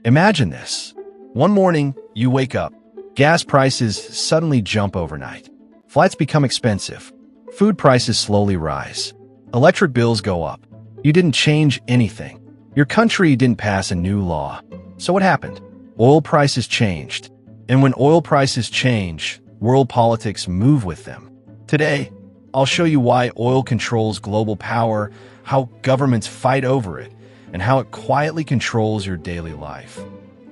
Imagine this. One morning, you wake up. Gas prices suddenly jump overnight. Flights become expensive. Food prices slowly rise. Electric bills go up. You didn't change anything. Your country didn't pass a new law. So what happened? Oil prices changed. And when oil prices change, world politics move with them. Today, I'll show you why oil controls global power, how governments fight over it, and how it quietly controls your daily life,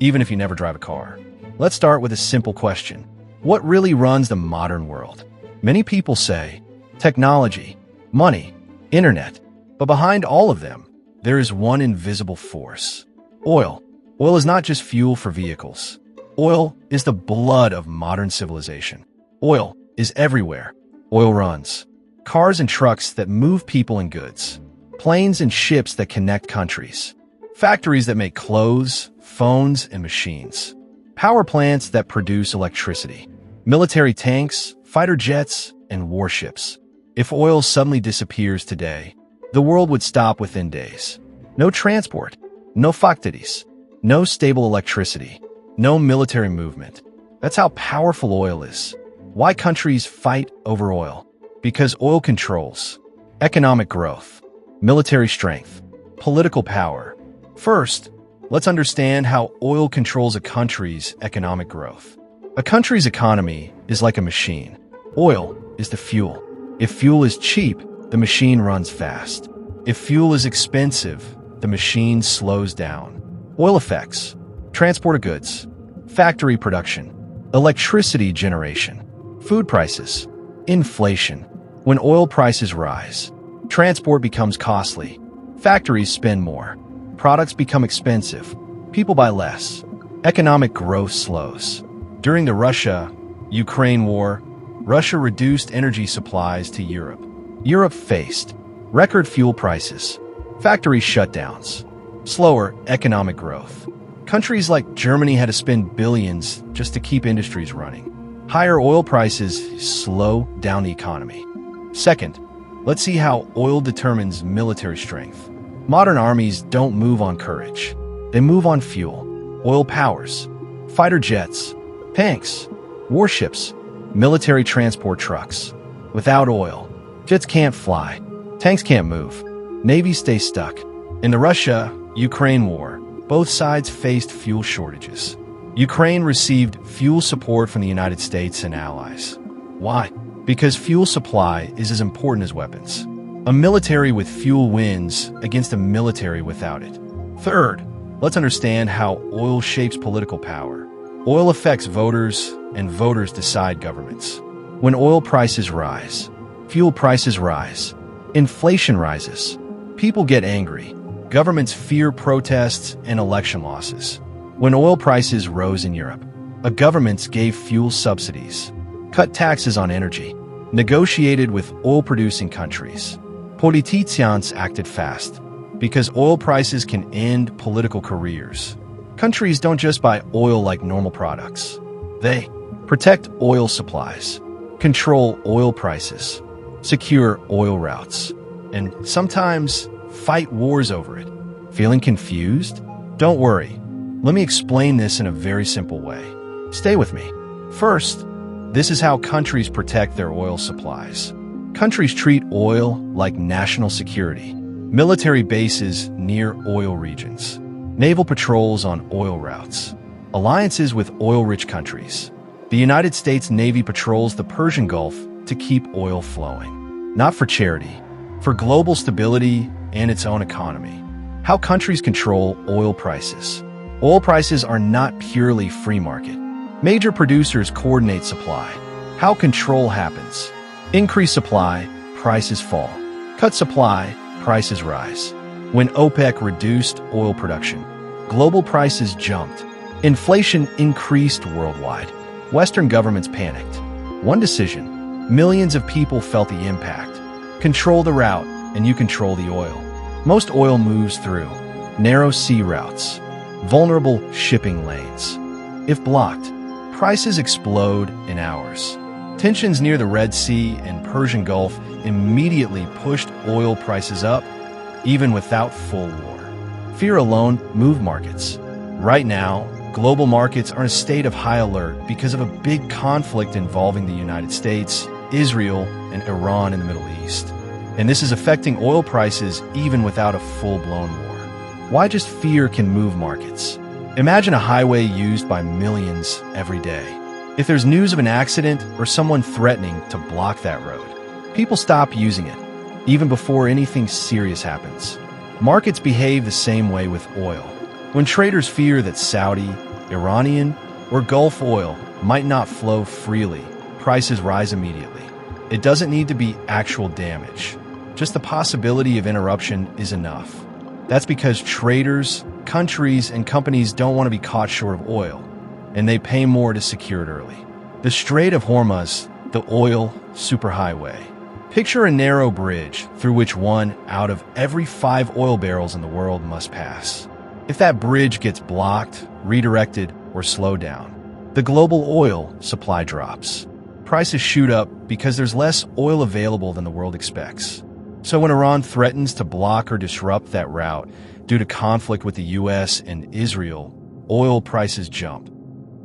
even if you never drive a car. Let's start with a simple question. What really runs the modern world? Many people say, technology, money, internet. But behind all of them, there is one invisible force. Oil. Oil is not just fuel for vehicles. Oil is the blood of modern civilization. Oil is everywhere. Oil runs cars and trucks that move people and goods, planes and ships that connect countries, factories that make clothes, phones, and machines, power plants that produce electricity, military tanks, fighter jets, and warships. If oil suddenly disappears today, the world would stop within days. No transport, no factories, no stable electricity, no military movement. That's how powerful oil is. Why countries fight over oil? Because oil controls economic growth, military strength, political power. First, let's understand how oil controls a country's economic growth. A country's economy is like a machine. Oil is the fuel. If fuel is cheap, the machine runs fast. If fuel is expensive, the machine slows down. Oil effects: transport of goods, factory production, electricity generation, food prices, inflation. When oil prices rise, transport becomes costly, factories spend more, products become expensive, people buy less, economic growth slows. During the Russia-Ukraine war, Russia reduced energy supplies to Europe. Europe faced record fuel prices, factory shutdowns, slower economic growth. Countries like Germany had to spend billions just to keep industries running. Higher oil prices slow down the economy. Second, let's see how oil determines military strength. Modern armies don't move on courage. They move on fuel. Oil powers fighter jets, tanks, warships, military transport trucks. Without oil, jets can't fly, tanks can't move, navies stay stuck. In the Russia-Ukraine war, both sides faced fuel shortages. Ukraine received fuel support from the United States and allies. Why? Because fuel supply is as important as weapons. A military with fuel wins against a military without it. Third, let's understand how oil shapes political power. Oil affects voters, and voters decide governments. When oil prices rise, fuel prices rise, inflation rises, people get angry, governments fear protests and election losses. When oil prices rose in Europe, governments gave fuel subsidies, cut taxes on energy, negotiated with oil-producing countries. Politicians acted fast, because oil prices can end political careers. Countries don't just buy oil like normal products. They protect oil supplies, control oil prices, secure oil routes, and sometimes fight wars over it. Feeling confused? Don't worry. Let me explain this in a very simple way. Stay with me. First, this is how countries protect their oil supplies. Countries treat oil like national security. Military bases near oil regions. Naval patrols on oil routes. Alliances with oil-rich countries. The United States Navy patrols the Persian Gulf to keep oil flowing. Not for charity, for global stability and its own economy. How countries control oil prices. Oil prices are not purely free market. Major producers coordinate supply. How control happens. Increase supply, prices fall. Cut supply, prices rise. When OPEC reduced oil production, global prices jumped. Inflation increased worldwide. Western governments panicked. One decision. Millions of people felt the impact. Control the route, and you control the oil. Most oil moves through narrow sea routes, vulnerable shipping lanes. If blocked, prices explode in hours. Tensions near the Red Sea and Persian Gulf immediately pushed oil prices up, even without full war. Fear alone moved markets. Right now, global markets are in a state of high alert because of a big conflict involving the United States, Israel, and Iran in the Middle East. And this is affecting oil prices even without a full-blown war. Why just fear can move markets? Imagine a highway used by millions every day. If there's news of an accident or someone threatening to block that road, people stop using it, even before anything serious happens. Markets behave the same way with oil. When traders fear that Saudi, Iranian, or Gulf oil might not flow freely, prices rise immediately. It doesn't need to be actual damage. Just the possibility of interruption is enough. That's because traders, countries, and companies don't want to be caught short of oil, and they pay more to secure it early. The Strait of Hormuz, the oil superhighway. Picture a narrow bridge through which 1 out of every 5 oil barrels in the world must pass. If that bridge gets blocked, redirected, or slowed down, the global oil supply drops. Prices shoot up because there's less oil available than the world expects. So when Iran threatens to block or disrupt that route due to conflict with the US and Israel, oil prices jump,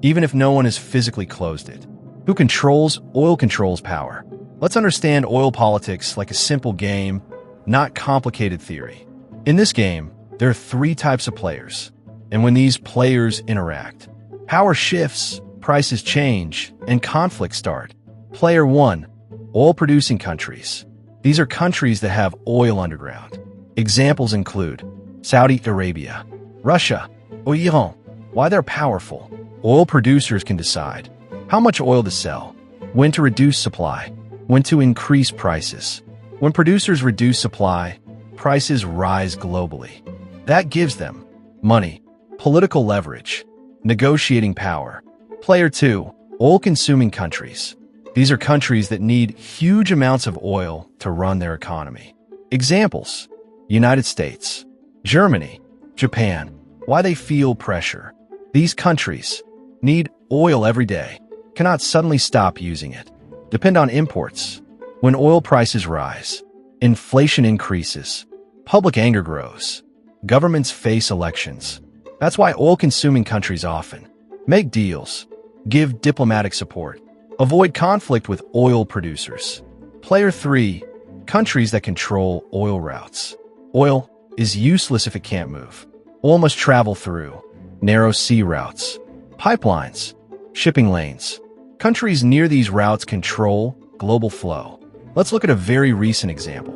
even if no one has physically closed it. Who controls? Oil controls power. Let's understand oil politics like a simple game, not complicated theory. In this game, there are 3 types of players, and when these players interact, power shifts, prices change, and conflicts start. Player 1, oil-producing countries. These are countries that have oil underground. Examples include Saudi Arabia, Russia, or Iran. Why they're powerful? Oil producers can decide how much oil to sell, when to reduce supply, when to increase prices. When producers reduce supply, prices rise globally. That gives them money, political leverage, negotiating power. Player 2, oil-consuming countries. These are countries that need huge amounts of oil to run their economy. Examples: United States, Germany, Japan. Why they feel pressure? These countries need oil every day, cannot suddenly stop using it, depend on imports. When oil prices rise, inflation increases, public anger grows, governments face elections. That's why oil-consuming countries often make deals, give diplomatic support, avoid conflict with oil producers. Player 3, countries that control oil routes. Oil is useless if it can't move. Oil must travel through narrow sea routes, pipelines, shipping lanes. Countries near these routes control global flow. Let's look at a very recent example.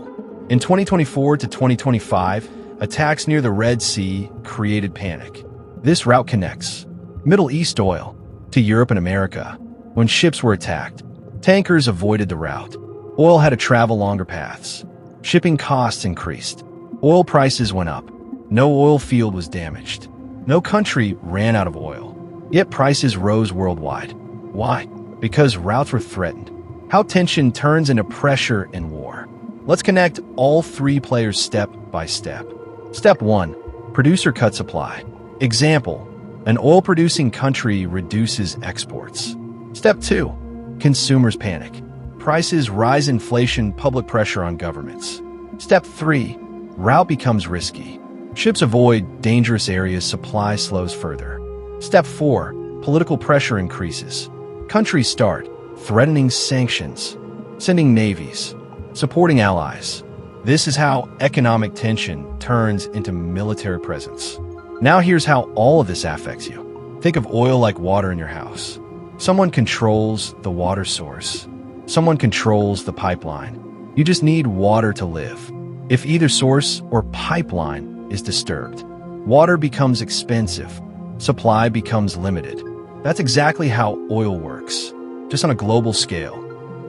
In 2024 to 2025, attacks near the Red Sea created panic. This route connects Middle East oil to Europe and America. When ships were attacked, tankers avoided the route. Oil had to travel longer paths. Shipping costs increased. Oil prices went up. No oil field was damaged. No country ran out of oil. Yet prices rose worldwide. Why? Because routes were threatened. How tension turns into pressure in war. Let's connect all 3 players step by step. Step 1. Producer cut supply. Example: an oil-producing country reduces exports. Step 2. Consumers panic. Prices rise, inflation, public pressure on governments. Step 3. Route becomes risky. Ships avoid dangerous areas, supply slows further. Step 4. Political pressure increases. Countries start threatening sanctions, sending navies, supporting allies. This is how economic tension turns into military presence. Now here's how all of this affects you. Think of oil like water in your house. Someone controls the water source. Someone controls the pipeline. You just need water to live. If either source or pipeline is disturbed, water becomes expensive. Supply becomes limited. That's exactly how oil works, just on a global scale.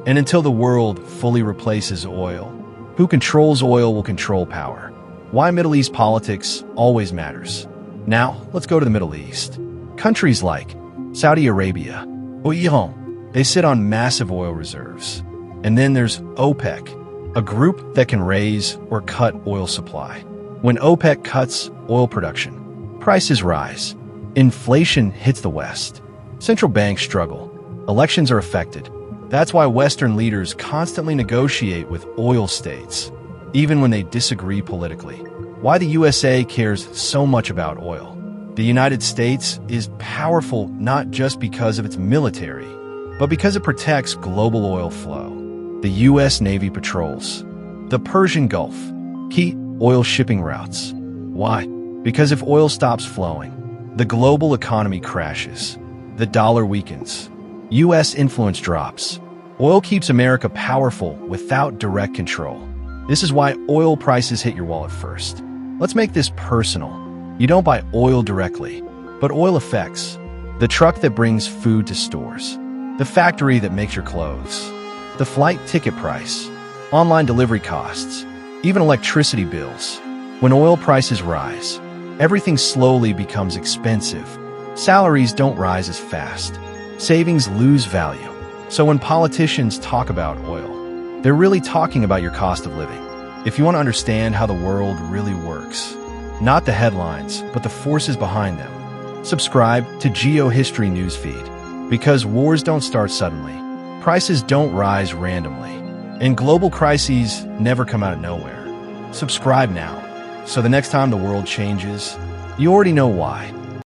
And until the world fully replaces oil, who controls oil will control power. Why Middle East politics always matters. Now, let's go to the Middle East. Countries like Saudi Arabia or Iran, they sit on massive oil reserves. And then there's OPEC, a group that can raise or cut oil supply. When OPEC cuts oil production, prices rise. Inflation hits the West. Central banks struggle. Elections are affected. That's why Western leaders constantly negotiate with oil states, even when they disagree politically. Why the USA cares so much about oil. The The United States is powerful not just because of its military, but because it protects global oil flow. The U.S. Navy patrols the Persian Gulf, key oil shipping routes. Why? Because if oil stops flowing, the global economy crashes. The dollar weakens. U.S. influence drops. Oil keeps America powerful without direct control. This is why oil prices hit your wallet first. Let's make this personal. You don't buy oil directly, but oil effects. The truck that brings food to stores. The factory that makes your clothes. The flight ticket price. Online delivery costs. Even electricity bills. When oil prices rise, everything slowly becomes expensive. Salaries don't rise as fast. Savings lose value. So when politicians talk about oil, they're really talking about your cost of living. If you want to understand how the world really works, not the headlines, but the forces behind them, subscribe to GeoHistory Newsfeed. Because wars don't start suddenly, prices don't rise randomly, and global crises never come out of nowhere. Subscribe now, so the next time the world changes, you already know why.